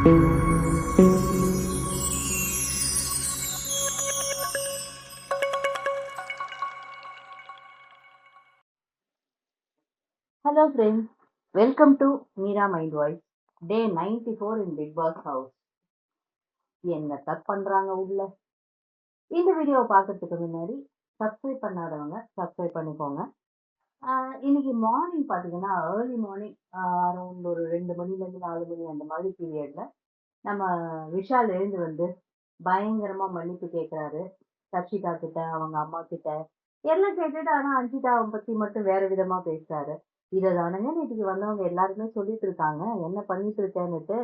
Hello friends, welcome to Meera Mind Voice, day 94 in Big Boss House. என்னத்த பண்றாங்க உள்ள? இந்த வீடியோவை பார்க்கறதுக்கு முன்னாடி சப்ஸ்கிரைப் பண்ணாதவங்க சப்ஸ்கிரைப் பண்ணிக்கோங்க. இன்னைக்கு மார்னிங் பார்த்தீங்கன்னா ஏர்லி மார்னிங் அரௌண்ட் ஒரு 2 மணிலேருந்து 4 மணி அந்த மாதிரி பீரியட்ல நம்ம விஷால் எழுந்து வந்து பயங்கரமா மன்னிப்பு கேட்கிறாரு. சர்ஷிகா கிட்ட, அவங்க அம்மா கிட்ட எல்லாம் கேட்டுட்டு, ஆனா அஞ்சிதாவை பத்தி மட்டும் வேற விதமா பேசுறாரு. இதை தானங்க நேற்றுக்கு வந்தவங்க எல்லாருமே சொல்லிட்டு இருக்காங்க, என்ன பண்ணிட்டு இருக்கேன்னுட்டு.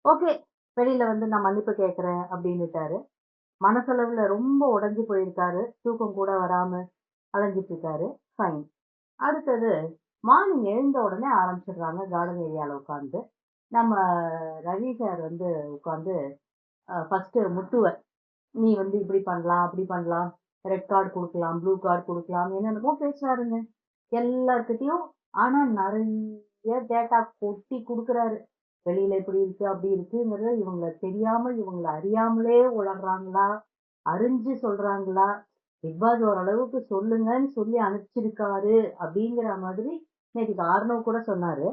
ஓகே, வெளியில வந்து நான் மன்னிப்பு கேட்கறேன் அப்படின்னுட்டாரு. மனசளவுல ரொம்ப உடைஞ்சு போயிருக்காரு, தூக்கம் கூட வராம அலைஞ்சிட்டு இருக்காரு. ஃபைன். அடுத்தது மார்னிங் எழுந்த உடனே ஆரம்பிச்சிடுறாங்க கார்டன் ஏரியால உட்காந்து. நம்ம ரவி சார் வந்து உட்காந்து ஃபர்ஸ்ட் முத்துவ, நீ வந்து இப்படி பண்ணலாம் அப்படி பண்ணலாம், ரெட் கார்டு கொடுக்கலாம், ப்ளூ கார்டு கொடுக்கலாம், என்னென்னமோ பேசுறாருங்க எல்லார்கிட்டயும். ஆனா நிறைய டேட்டா கொட்டி கொடுக்குறாரு. வெளியில இப்படி இருக்கு அப்படி இருக்குங்கிறத இவங்களை தெரியாமல் இவங்களை அறியாமலே உளறாங்களா, அறிஞ்சு சொல்றாங்களா, பிக்பாஸ் ஓரளவுக்கு சொல்லுங்கன்னு சொல்லி அனுப்பிச்சிருக்காரு அப்படிங்கிற மாதிரி நேற்றுக்கு ஆர்னவ் கூட சொன்னாரு.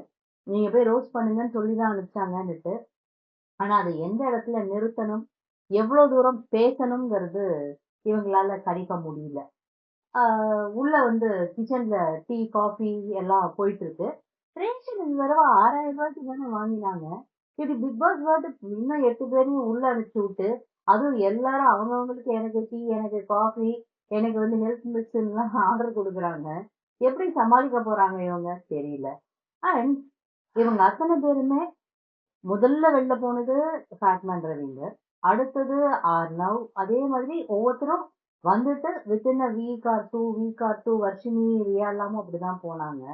நீங்க போய் ரோஸ் பண்ணுங்கன்னு சொல்லிதான் அனுப்பிச்சாங்கன்னுட்டு. ஆனா அதை எந்த இடத்துல நிறுத்தணும், எவ்வளவு தூரம் பேசணுங்கிறது இவங்களால கணிக்க முடியல. உள்ள வந்து கிச்சன்ல டீ காஃபி எல்லாம் போயிட்டு இருக்கு. ரேஷன் இந்த தடவை 6000 ரூபாய்க்கு தானே வாங்கினாங்க. இப்படி பிக் பாஸ் வேர்டு இன்னும் 8 பேரையும் உள்ள அனுப்பிச்சு விட்டு, அதுவும் எல்லாரும் அவங்கவுங்களுக்கு எனக்கு டீ, எனக்கு காஃபி, எனக்கு வந்து ஹெல்த் மிக்ஸ்லாம் ஆர்டர் கொடுக்குறாங்க. எப்படி சமாளிக்க போறாங்க இவங்க தெரியல. அண்ட் இவங்க அத்தனை பேருமே முதல்ல வெளில போனது ஃபேட்மேன் ரவீந்தர், அடுத்தது ஆர்னவ், அதே மாதிரி ஒவ்வொருத்தரும் வந்துட்டு within a week or two Varshini, Riya எல்லாமும் அப்படிதான் போனாங்க.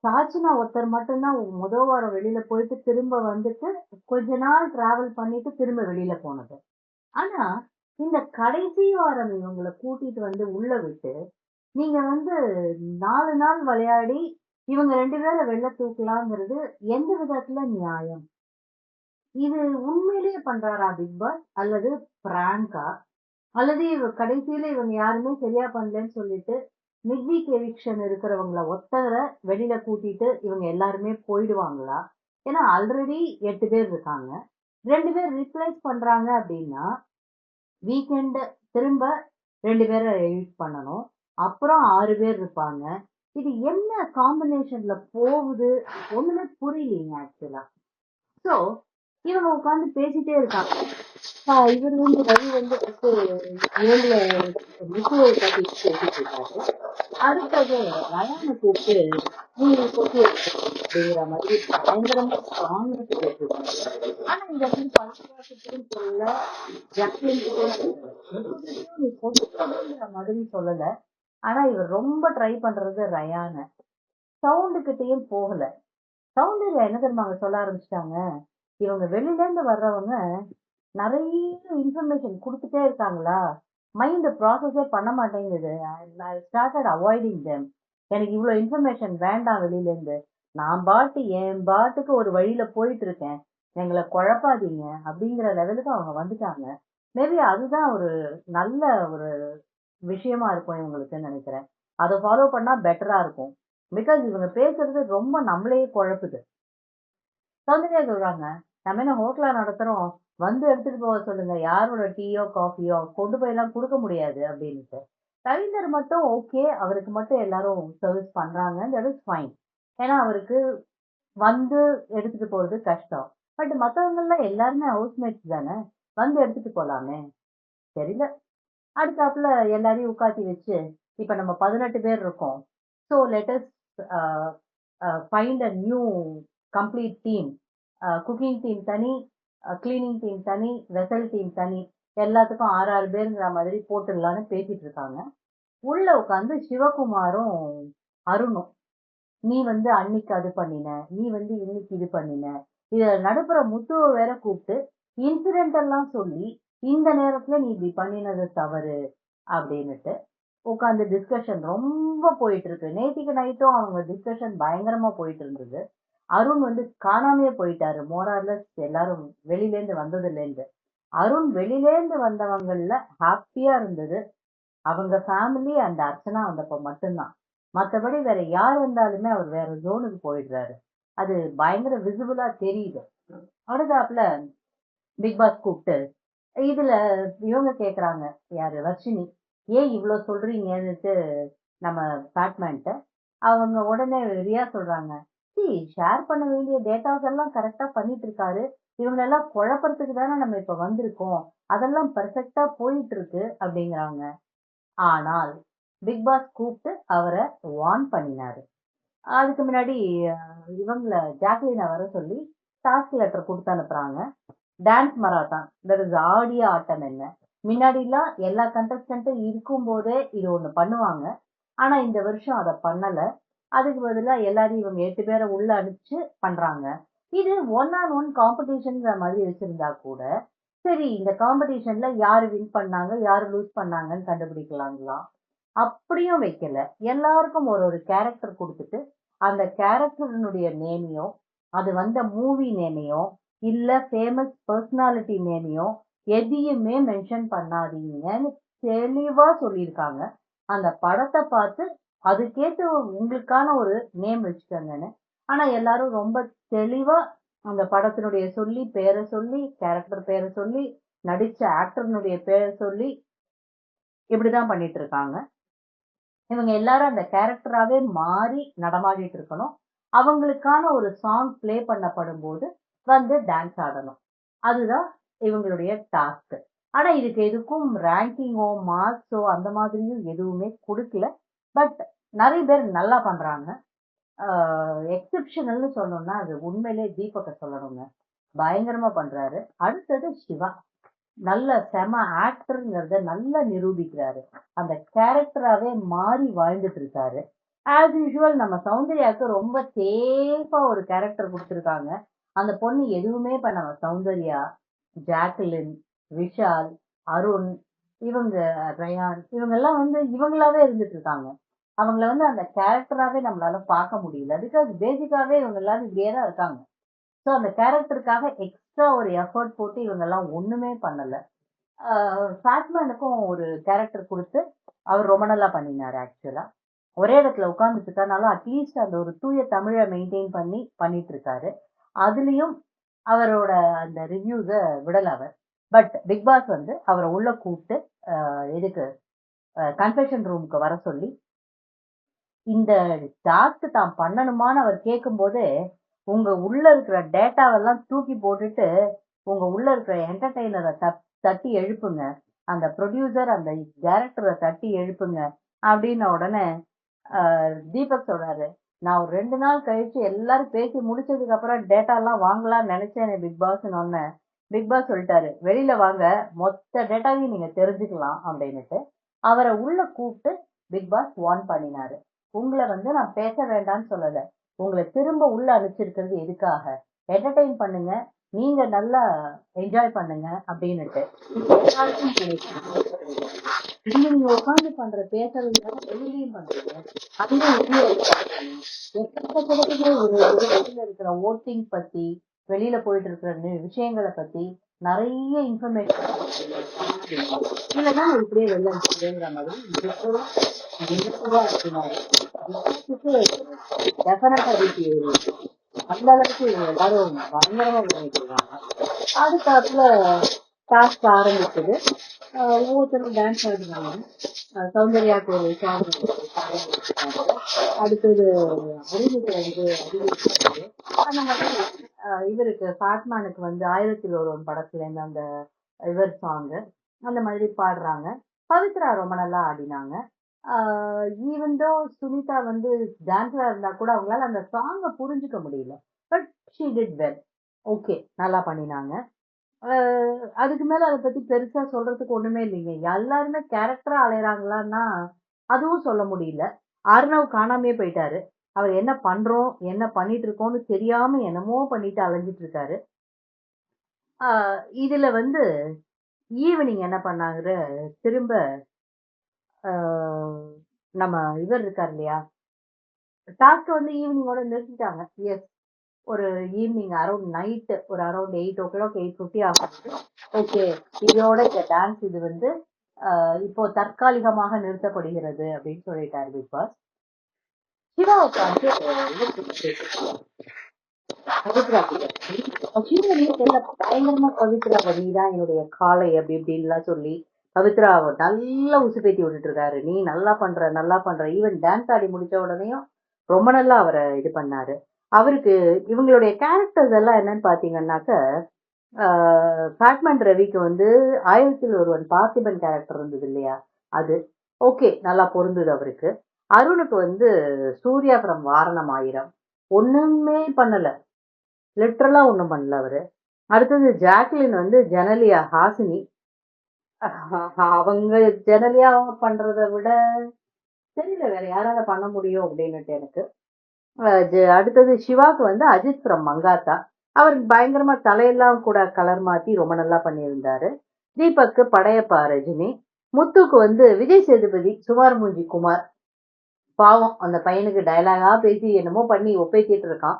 சாச்சினா ஒருத்தர் மட்டும்தான் முதல் வாரம் வெளியில போயிட்டு திரும்ப வந்துட்டு கொஞ்ச நாள் டிராவல் பண்ணிட்டு திரும்ப வெளியில போனது. ஆனா இந்த கடைசி வாரம் இவங்களை கூட்டிட்டு வந்து உள்ள விட்டு நீங்க வந்து 4 நாள் விளையாடி இவங்க 2 பேரை வெளில தூக்கலாங்கிறது எந்த விதத்துல நியாயம்? இது உண்மையிலேயே பண்றாரா பிக் பாஸ், அல்லது பிராங்கா, அல்லது கடைசியில இவங்க யாருமே சரியா பண்ணலன்னு சொல்லிட்டு மிட் வீக் எவிக்ஷன் இருக்கிறவங்கள ஒத்தரை வெளியில கூட்டிட்டு இவங்க எல்லாருமே போயிடுவாங்களா? ஏன்னா ஆல்ரெடி 8 பேர் இருக்காங்க, 2 பேர் ரிப்ளேஸ் பண்றாங்க அப்படின்னா வீக்கெண்ட் திரும்ப 2 பேரை எவிட் பண்ணணும், அப்புறம் 6 பேர் இருப்பாங்க. இது என்ன காம்பினேஷன்ல போகுது ஒண்ணுமே புரியலீங்க ஆக்சுவலா. ஸோ இவங்க உட்காந்து பேசிட்டே இருக்காங்க. இவர் வந்து ரவி வந்து இவங்கள முக்குவை பத்தி பேசிட்டு இருக்காரு. அடுத்தது ரயானை கூப்பிட்டு நீங்க கொண்டு அப்படிங்கிற மாதிரி பயங்கரமா ஸ்ட்ராங்கஸ் போட்டிருக்காங்க. ஆனா இந்த வந்து பழக்கத்துக்கும் சொல்லல, நீ கொண்டுங்கிற மாதிரி சொல்லல. ஆனா இவர் ரொம்ப ட்ரை பண்றது ரயான. சவுண்டு கிட்டையும் போகல. சவுண்ட் என்ன தெரியுமா சொல்ல ஆரம்பிச்சிட்டாங்க, இவங்க வெளியில இருந்து வர்றவங்க நிறைய இன்ஃபர்மேஷன் கொடுத்துட்டே இருக்காங்களா, மைண்ட் ப்ராசஸே பண்ண மாட்டேங்குது. Started avoiding them. எனக்கு இவ்வளவு இன்ஃபர்மேஷன் வேண்டாம் வெளியில இருந்து, நான் என் பாட்டுக்கு ஒரு வழியில போயிட்டு இருக்கேன், எங்களை குழப்பாதீங்க அப்படிங்கிற லெவலுக்கு அவங்க வந்துட்டாங்க. மேபி அதுதான் ஒரு நல்ல ஒரு விஷயமா இருக்கும் இவங்களுக்குன்னு நினைக்கிறேன். அதை ஃபாலோ பண்ணா பெட்டரா இருக்கும். பிகாஸ் இவங்க பேசுறது ரொம்ப நம்மளையே குழப்புது. சௌந்தர்யா சொல்றாங்க, நம்ம என்ன ஹோட்டலா நடத்துறோம், வந்து எடுத்துட்டு போக சொல்லுங்க, யாரோட டீயோ காஃபியோ கொண்டு போய் எல்லாம் கொடுக்க முடியாது அப்படின்னுட்டு. ரவீந்தர் மட்டும் ஓகே, அவருக்கு மட்டும் எல்லாரும் சர்வீஸ் பண்றாங்க, தட் இஸ் ஃபைன். ஏன்னா அவருக்கு வந்து எடுத்துட்டு போறது கஷ்டம். பட் மற்றவங்க எல்லாம் எல்லாருமே ஹவுஸ்மேட்ஸ் தானே, வந்து எடுத்துட்டு போலாமே. தெரியல. அடுத்தாப்புல எல்லாரையும் உட்காத்தி வச்சு இப்ப நம்ம 18 பேர் இருக்கோம். So lettuce find a new complete team. Cooking team தனி, கிளீனிங் டீம் தனி, வெசல் டீம் தனி, எல்லாத்துக்கும் 6 பேருங்கிற மாதிரி போட்டுடலான்னு பேசிட்டு இருக்காங்க. உள்ள உட்காந்து சிவகுமாரும் அருணும், நீ வந்து அன்னைக்கு அது பண்ணின, நீ வந்து இன்னைக்கு இது பண்ணின, இத நடுப்புற முத்துவை வேற கூப்பிட்டு இன்சிடென்ட் எல்லாம் சொல்லி இந்த நேரத்துல நீ இப்படி பண்ணினது தவறு அப்படின்னுட்டு உட்காந்து டிஸ்கஷன் ரொம்ப போயிட்டு இருக்கு. நேத்திக்கு நைட்டும் அவங்க டிஸ்கஷன் பயங்கரமா போயிட்டு இருந்தது. அருண் வந்து காணாமையே போயிட்டாரு. மோரார்லெஸ் எல்லாரும் வெளியிலேருந்து வந்ததுலேருந்து. அருண் வெளியிலேருந்து வந்தவங்கள்ல ஹாப்பியா இருந்தது அவங்க ஃபேமிலி அண்ட் அர்ச்சனா வந்தப்போ மட்டும்தான். மத்தபடி வேற யார் வந்தாலுமே அவர் வேற ஜோனுக்கு போயிடுறாரு. அது பயங்கர விசிபிளா தெரியுது. அடுத்தாப்புல பிக் பாஸ் கூப்பிட்டு இதுல இவங்க கேக்குறாங்க, யாரு வர்ஷினி, ஏன் இவ்வளவு சொல்றீங்கன்னுட்டு நம்ம பேட்மேன்ட்ட. அவங்க உடனே ரியா சொல்றாங்க, ஷேர் பண்ண வேண்டிய டேட்டாஸ் எல்லாம் கரெக்டா பண்ணிட்டு இருக்காரு, இவங்க எல்லாம் குழப்பறதுக்கு தானே நம்ம இப்ப வந்திருக்கோம், அதெல்லாம் பெர்ஃபெக்டா போயிட்டு இருக்கு அப்படிங்கிறாங்க. ஆனால் பிக் பாஸ் கூப்பிட்டு அவரை வார்ன் பண்ணினாரு. அதுக்கு முன்னாடி இவங்கள ஜாக்லினை வர சொல்லி டாஸ்க் லெட்டர் கொடுத்து அனுப்புறாங்க. டான்ஸ் மராத்தான், தட் இஸ் ஆடிய ஆட்டம் என்ன. முன்னாடிலாம் எல்லா கண்டஸ்டன்ட்டும் இருக்கும் போதே இது ஒண்ணு பண்ணுவாங்க. ஆனா இந்த வருஷம் அதை பண்ணல. அதுக்கு பதிலா எல்லாரையும் இவங்க 8 பேரை உள்ள அனுப்பிச்சு பண்றாங்க. இது ஒன் ஆன் ஒன் காம்படிஷன்ங்கிற மாதிரி வச்சிருந்தா கூட சரி, இந்த காம்படிஷன்ல யாரு வின் பண்ணாங்க யாரு லூஸ் பண்ணாங்கன்னு கண்டுபிடிக்கலாங்களாம். அப்படியும் வைக்கல. எல்லாருக்கும் ஒரு ஒரு கேரக்டர் கொடுத்துட்டு அந்த கேரக்டரினுடைய நேமையோ அது வந்த மூவி நேமையோ இல்ல ஃபேமஸ் பர்சனாலிட்டி நேமையோ எதையுமே மென்ஷன் பண்ணாதீங்கன்னு தெளிவா சொல்லியிருக்காங்க. அந்த படத்தை பார்த்து அதுக்கேற்ற உங்களுக்கான ஒரு நேம் வச்சுக்கோங்கன்னு. ஆனா எல்லாரும் ரொம்ப தெளிவா அந்த படத்தினுடைய சொல்லி பேரை சொல்லி கேரக்டர் பேரை சொல்லி நடிச்ச ஆக்டர்னுடைய பேரை சொல்லி இப்படிதான் பண்ணிட்டு இருக்காங்க. இவங்க எல்லாரும் அந்த கேரக்டராவே மாறி நடமாடிட்டு இருக்கணும். அவங்களுக்கான ஒரு சாங் பிளே பண்ணப்படும் போது வந்து டான்ஸ் ஆடணும். அதுதான் இவங்களுடைய டாஸ்க். ஆனா இதுக்கு எதுக்கும் ரேங்கிங்கோ மார்க்ஸோ அந்த மாதிரியும் எதுவுமே கொடுக்கல. பட் நிறைய பேர் நல்லா பண்றாங்க. எக்ஸெப்ஷனல்னு சொன்னோம்னா அது உண்மையிலே தீபக்க சொல்லணுங்க. பயங்கரமா பண்றாரு. அடுத்தது சிவா, நல்ல செம ஆக்டருங்கிறத நல்லா நிரூபிக்கிறாரு. அந்த கேரக்டராவே மாறி வாழ்ந்துட்டு இருக்காரு. ஆஸ் யூஷுவல் நம்ம சௌந்தர்யாவுக்கு ரொம்ப சேஃபா ஒரு கேரக்டர் கொடுத்துருக்காங்க. அந்த பொண்ணு எதுவுமே பண்ணாம சௌந்தர்யா, ஜாக்லின், விஷால், அருண், இவங்க ரயான், இவங்க எல்லாம் வந்து இவங்களாவே இருந்துட்டு இருக்காங்க. அவங்கள வந்து அந்த கேரக்டராவே நம்மளால பார்க்க முடியல. பிகாஸ் பேசிக்காவே இவங்க எல்லாரும் இப்படியே தான் இருக்காங்க. ஸோ அந்த கேரக்டருக்காக எக்ஸ்ட்ரா ஒரு எஃபர்ட் போட்டு இவங்க எல்லாம் ஒண்ணுமே பண்ணல. ஃபேட்மேனுக்கும் ஒரு கேரக்டர் கொடுத்து அவர் ரொம்ப நல்லா பண்ணினாரு. ஆக்சுவலா ஒரே இடத்துல உட்கார்ந்துட்டு இருக்கனால அட்லீஸ்ட் அந்த ஒரு தூய தமிழை மெயின்டைன் பண்ணி பண்ணிட்டு இருக்காரு. அதுலயும் அவரோட அந்த ரிவ்யூஸ விடல அவர். பட் பிக் பாஸ் வந்து அவரை உள்ள கூப்பிட்டு எதுக்கு கன்ஃபெஷன் ரூமுக்கு வர சொல்லி இந்த டாஸ்க் தான் பண்ணணுமான்னு அவர் கேட்கும் போதே உங்க உள்ள இருக்கிற டேட்டாவெல்லாம் தூக்கி போட்டுட்டு உங்க உள்ள இருக்கிற என்டர்டெய்னரை தட்டி எழுப்புங்க, அந்த ப்ரொடியூசர் அந்த டைரக்டரை தட்டி எழுப்புங்க அப்படின்ன உடனே தீபக் சொல்றாரு, நான் ஒரு 2 நாள் கழிச்சு எல்லாரும் பேசி முடிச்சதுக்கு அப்புறம் டேட்டா எல்லாம் வாங்கலாம்னு நினைச்சேன் பிக் பாஸ். ஒன்னு பிக் பாஸ் சொல்லிட்டாரு, வெளியில வாங்க, மொத்த டேட்டாவையும் நீங்க தெரிஞ்சுக்கலாம் அப்படின்னுட்டு அவரை உள்ள கூப்பிட்டு பிக் பாஸ் வார்ன் பண்ணினாரு. உங்களை வந்து நான் பேச வேண்டாம்னு சொல்லல, உங்களை திரும்ப உள்ள அனுப்பிச்சிருக்கிறது எதுக்காக, என்டர்டெயின் பண்ணுங்க, நீங்க நல்லா என்ஜாய் பண்ணுங்க அப்படின்னுட்டு. நீங்க உட்காந்து பண்ற பேசுறது வெளியிலையும் பண்றீங்க. வெளியில இருக்கிற ஓட்டிங் பத்தி, வெளியில போயிட்டு இருக்கிற விஷயங்களை பத்தி நிறைய இன்ஃபர்மேஷன் இல்லதான் இப்படியே வெளில அனுப்பிச்சுங்கிற மாதிரி டெஃபினட்டா வீட்டு அந்த அளவுக்கு எல்லாரும் பயங்கரமா பண்ணிட்டு இருக்காங்க. அதுக்காப்புல டாஸ்க் ஆரம்பிச்சது. ஒவ்வொருத்தரும் டான்ஸ் ஆடுறாங்க. சௌந்தர்யாவுக்கு ஒரு சாங் அடுத்தது அறிவுக்கு வந்து அறிவிக்கிறது. அந்த மாதிரி இவருக்கு ஃபாட்மானுக்கு வந்து 1000ல் ஒருவன் படத்துல இருந்து அந்த இவர் சாங்கு அந்த மாதிரி பாடுறாங்க. பவித்ரா ரொம்ப நல்லா ஆடினாங்க. ஈவன் தோ சுனிதா வந்து டான்ஸரா இருந்தா கூட அவங்களால அந்த சாங்கை புரிஞ்சுக்க முடியல. But she did well. Okay, நல்லா பண்ணினாங்க. அதுக்கு மேல அதை பத்தி பெருசா சொல்றதுக்கு ஒண்ணுமே இல்லைங்க. எல்லாருமே கேரக்டரா அலையறாங்களான்னா அதுவும் சொல்ல முடியல. அர்ணவ் காணாமே போயிட்டாரு. அவர் என்ன பண்றோம் என்ன பண்ணிட்டு இருக்கோம்னு தெரியாம என்னமோ பண்ணிட்டு அலைஞ்சிட்டு இருக்காரு. இதுல வந்து ஈவினிங் என்ன பண்ணாங்க, திரும்ப நம்ம இவர் இருக்கார் இல்லையா, டாஸ்க் வந்து ஈவினிங்கோட நிறுத்திட்டாங்க. எஸ், ஒரு ஈவினிங் அரௌண்ட் நைட்டு ஒரு அரௌண்ட் 8 o'clock 8:50 ஆகுது. ஓகே, இதோட இந்த டான்ஸ் இது வந்து இப்போ தற்காலிகமாக நிறுத்தப்படுகிறது அப்படின்னு சொல்லிட்டாரு பிக் பாஸ். சிவா உட்காந்து பவித்ரா தெரியல பயங்கரமா பவித்ரா நீதான் என்னுடைய காலை அப்படி இப்படின்லாம் சொல்லி பவித்ரா நல்லா உசுப்பேத்தி விட்டுட்டு இருக்காரு. நீ நல்லா பண்ற. ஈவன் டான்ஸ் ஆடி முடிச்ச உடனேயும் ரொம்ப நல்லா அவரை இது பண்ணாரு. அவருக்கு இவங்களுடைய கேரக்டர்ஸ் எல்லாம் என்னன்னு பாத்தீங்கன்னாக்க ஃபேட்மேன் ரவிக்கு வந்து 1000ல் ஒருவன் பார்த்திபன் கேரக்டர் இருந்தது இல்லையா, அது ஓகே நல்லா பொருந்தது அவருக்கு. அருணுக்கு வந்து சூர்யா ஃப்ரம் வாரணம் 1000 ஒண்ணுமே பண்ணல, லிட்டரலா ஒண்ணும் பண்ணல அவரு. அடுத்தது ஜாக்லின் வந்து ஜெனலியா ஹாசினி, அவங்க ஜெனலியா பண்றதை விட தெரியல வேற யாரால பண்ண முடியும் அப்படின்னுட்டு எனக்கு. அடுத்தது சிவாக்கு வந்து அஜித் ஃப்ரம் மங்காத்தா, அவருக்கு பயங்கரமா தலையெல்லாம் கூட கலர் மாத்தி ரொம்ப நல்லா பண்ணியிருந்தாரு. தீபக்கு படையப்பா ரஜினி, முத்துக்கு வந்து விஜய் சேதுபதி சுமார் மூஞ்சி குமார், பாவம் அந்த பையனுக்கு டயலாகா பேசி என்னமோ பண்ணி ஒப்பேத்திட்டு இருக்கான்.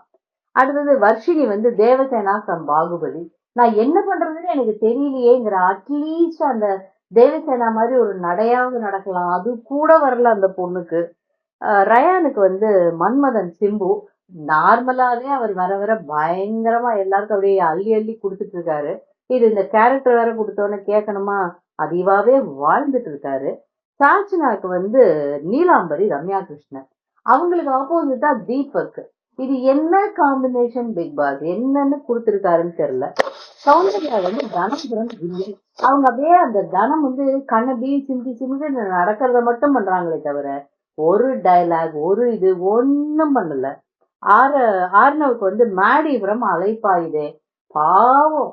அடுத்தது வர்ஷினி வந்து தேவசேனா ஃப்ரம் பாகுபலி, நான் என்ன பண்றதுன்னு எனக்கு தெரியலையேங்கிற. அட்லீஸ்ட் அந்த தேவசேனா மாதிரி ஒரு நடையாவது நடக்கலாம், அது கூட வரல அந்த பொண்ணுக்கு. ரயானுக்கு வந்து மன்மதன் சிம்பு, நார்மலாவே அவர் வர வர பயங்கரமா எல்லாருக்கும் அப்படியே அள்ளி அள்ளி கொடுத்துட்டு இருக்காரு. இது இந்த கேரக்டர் வேற கொடுத்தோன்னு கேட்கணுமா, அதிவாவே வாழ்ந்துட்டு இருக்காரு. சாச்சனாக்கு வந்து நீலாம்பரி ரம்யா கிருஷ்ணன், அவங்களுக்கு ஆப்போசிட்டா தீபக். இது என்ன காம்பினேஷன் பிக் பாஸ், என்னன்னு கொடுத்துருக்காருன்னு தெரியல. சௌந்தர்யா வந்து தனபுரம் இல்லை, அவங்க அப்படியே அந்த தனம் வந்து கண்ணபி சிந்தி சிந்தி நடக்கிறத மட்டும் பண்றாங்களே தவிர ஒரு டைலாக் ஒரு இது ஒன்னும் பண்ணல. ஆர்னவுக்கு வந்து மேடிபுரம் அலைப்பாயுதே, பாவம்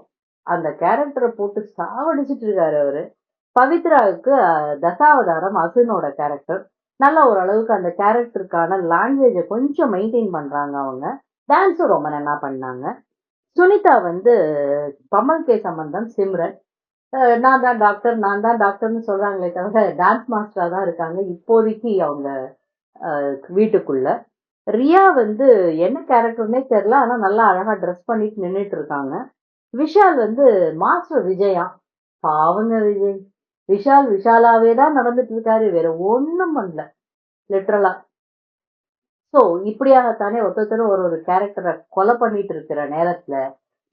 அந்த கேரக்டரை போட்டு சாவடிச்சிட்டு இருக்காரு அவரு. பவித்ராவுக்கு தசாவதாரம் அசுனோட கேரக்டர், நல்ல ஓரளவுக்கு அந்த கேரக்டருக்கான லாங்குவேஜை கொஞ்சம் மெயின்டைன் பண்றாங்க அவங்க. டான்ஸும் ரொம்ப நல்லா பண்ணாங்க. சுனிதா வந்து பமல் கே சம்பந்தம் சிம்ரன், நான் தான் டாக்டர்னு சொல்றாங்களே தவிர டான்ஸ் மாஸ்டரா தான் இருக்காங்க இப்போதைக்கு அவங்க வீட்டுக்குள்ள. ரியா வந்து என்ன கேரக்டர்னே தெரியல, ஆனா நல்லா அழகா ட்ரெஸ் பண்ணிட்டு நின்றுட்டு இருக்காங்க. விஷால் வந்து மாஸ்டர் விஜயா, பாவங்க விஜய், விஷாலாவே தான் நடந்துட்டு இருக்காரு, வேற ஒண்ணும் பண்ணல லிட்டரலா. சோ இப்படியாகத்தானே ஒருத்தரும் ஒரு கேரக்டரை கொலை பண்ணிட்டு இருக்கிற நேரத்துல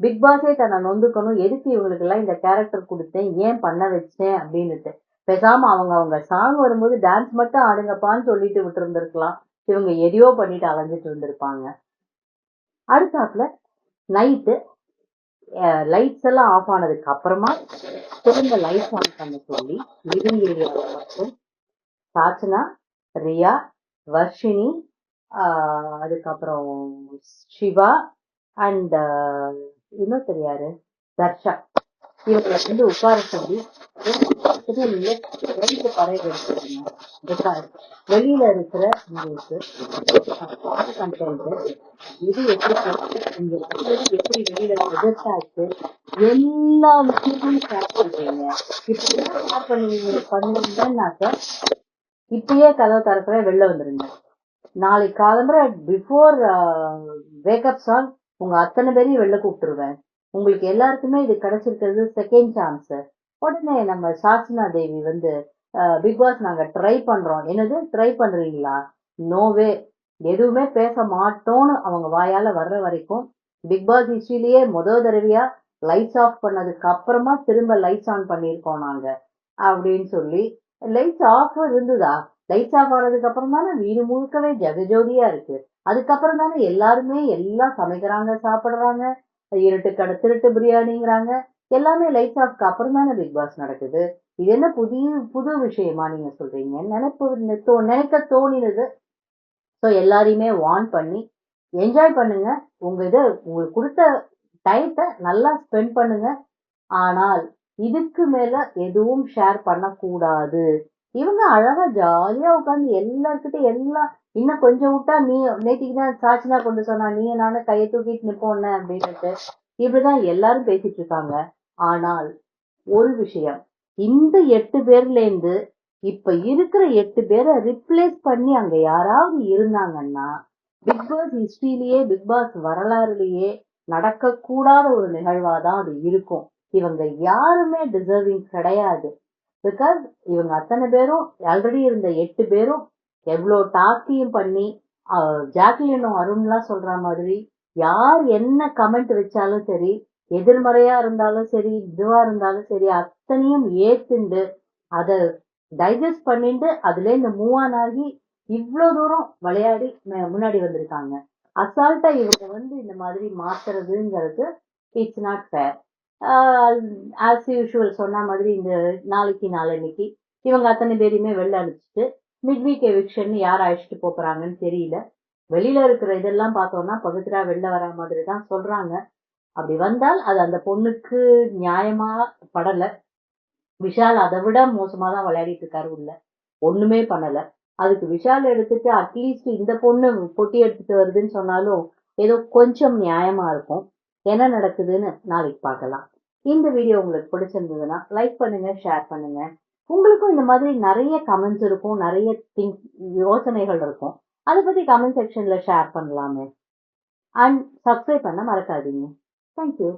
பிக் பாஸே தன்னை நொந்துக்கணும், எதுக்கு இவங்களுக்கு எல்லாம் இந்த கேரக்டர் கொடுத்தேன், ஏன் பண்ண வச்சேன் அப்படின்னுட்டு. பேசாம அவங்க சாங் வரும்போது டான்ஸ் மட்டும் ஆடுங்கப்பான்னு சொல்லிட்டு விட்டு இருந்திருக்கலாம், இவங்க எதையோ பண்ணிட்டு அலைஞ்சிட்டு இருந்திருப்பாங்க. அடுத்தாப்புல நைட்டு லைட்ஸ் எல்லாம் ஆஃப் ஆனதுக்கு அப்புறமா திரும்ப லைட்ஸ் ஆன் பண்ண சொல்லி லிவிங் ஏரியாவை மட்டும் சாச்சனா, ரியா, வர்ஷினி, அதுக்கப்புறம் சிவா அண்ட் இன்னும் தெரியாரு தர்ஷா, இவங்களை வந்து உட்கார சொல்லி பறவை எடுத்துருங்க, வெளியில இருக்கிற உங்களுக்கு கண்டென்ட் இது எப்படி எப்படி வெளியில ப்ரொஜெக்ட் ஆச்சு எல்லா விஷயமும் ஷேர் பண்றீங்க. இப்படி ஷேர் பண்ணுவீங்கன்னாக்க இப்பயே கதவை திறக்கிற வெளில வந்துருங்க. நாளைக்கு காலம்புற பிஃபோர் வேக்கப் சாங் உங்க அத்தனை பேரையும் வெளில கூப்பிட்டுருவேன். உங்களுக்கு எல்லாருக்குமே இது கிடைச்சிருக்கிறது செகண்ட் சான்ஸ். உடனே நம்ம சாச்சனா தேவி வந்து பிக் பாஸ் நாங்க ட்ரை பண்றோம், என்னது ட்ரை பண்றீங்களா, நோவே, எதுவுமே பேச மாட்டோம்னு அவங்க வாயால வர்ற வரைக்கும் பிக் பாஸ் ஹிஸ்டரியிலேயே முதல் தடவையா லைட்ஸ் ஆஃப் பண்ணதுக்கு அப்புறமா திரும்ப லைட்ஸ் ஆன் பண்ணியிருக்கோம் நாங்க அப்படின்னு சொல்லி. லைட்ஸ் ஆஃப் இருந்ததா, லைட்ஸ் ஆஃப் ஆனதுக்கு அப்புறம் தானே வீடு முழுக்கவே ஜெகஜோதியா இருக்கு. அதுக்கப்புறம் தானே எல்லாருமே எல்லாம் சமைக்கிறாங்க, சாப்பிடுறாங்க, இருட்டு கடை திருட்டு பிரியாணிங்கிறாங்க, எல்லாமே லைட்ஸ் ஆஃப்க்கு அப்புறம் தானே பிக் பாஸ் நடக்குது. இது என்ன புது விஷயமா நீங்க சொல்றீங்க, நினைக்க தோணினது. ஸோ எல்லாரையுமே வார்ன் பண்ணி என்ஜாய் பண்ணுங்க, உங்களுக்கு கொடுத்த டைத்தை நல்லா ஸ்பெண்ட் பண்ணுங்க, ஆனால் இதுக்கு மேல எதுவும் ஷேர் பண்ணக்கூடாது. இவங்க அழகா ஜாலியா உட்காந்து எல்லாருக்கிட்டையும் எல்லாம் இன்னும் கொஞ்சம் விட்டா நீ நேற்றுக்கு தான் சாட்சினா கொண்டு சொன்னா நீ நானும் கையை தூக்கிட்டு நிப்போன்னு அப்படின்னுட்டு இப்படிதான் எல்லாரும் பேசிட்டு இருக்காங்க. ஆனால் ஒரு விஷயம், இந்த 8 பேர்ல இருந்து இப்ப இருக்கிற 8 பேரை ரிப்ளேஸ் பண்ணி அங்க யாராவது இருந்தாங்கன்னா பிக் பாஸ் ஹிஸ்டரியிலேயே, பிக் பாஸ் வரலாறுலேயே நடக்கக்கூடாத ஒரு நிகழ்வாதான் அது இருக்கும். இவங்க யாருமே டிசர்விங் கிடையாது. பிகாஸ் இவங்க அத்தனை பேரும், ஆல்ரெடி இருந்த 8 பேரும் எவ்வளோ டாஸ்கையும் பண்ணி, ஜாக்லினும் அருண்லாம் சொல்ற மாதிரி, யார் என்ன கமெண்ட் வச்சாலும் சரி, எதிர்மறையா இருந்தாலும் சரி, இதுவா இருந்தாலும் சரி, அத்தனையும் ஏத்துண்டு அதை டைஜஸ்ட் பண்ணிட்டு அதுல இருந்து மூவ் ஆன் ஆகி இவ்வளோ தூரம் விளையாடி முன்னாடி வந்திருக்காங்க. அசால்ட்டா இவங்க இந்த மாதிரி மாத்துறதுங்கிறது it's not fair. As usual சொன்ன மாதிரி இந்த நாளைக்கு நாளன்னைக்கு இவங்க அத்தனை பேரையுமே வெளில அனுப்பிச்சிட்டு மிட் வீக் எவிக்ஷன் யார் அழைச்சிட்டு போறாங்கன்னு தெரியல. வெளியில இருக்கிற இதெல்லாம் பார்த்தோம்னா பவித்ரா வெளில வர மாதிரி தான் சொல்றாங்க. அப்படி வந்தால் அது அந்த பொண்ணுக்கு நியாயமா படல. விஷால் அதை விட மோசமா தான் விளையாடிட்டு இருக்காரு உள்ள, ஒண்ணுமே பண்ணல. அதுக்கு விஷால் எடுத்துட்டு அட்லீஸ்ட் இந்த பொண்ணு பொட்டி எடுத்துட்டு வருதுன்னு சொன்னாலும் ஏதோ கொஞ்சம் நியாயமா இருக்கும். என்ன நடக்குதுன்னு நாளைக்கு பார்க்கலாம். இந்த வீடியோ உங்களுக்கு பிடிச்சிருந்ததுன்னா லைக் பண்ணுங்க, ஷேர் பண்ணுங்க. உங்களுக்கும் இந்த மாதிரி நிறைய கமெண்ட்ஸ் இருக்கும், நிறைய யோசனைகள் இருக்கும். அதை பத்தி கமெண்ட் செக்ஷன்ல ஷேர் பண்ணலாமே. அண்ட் சப்ஸ்கிரைப் பண்ண மறக்காதீங்க. தேங்க்யூ.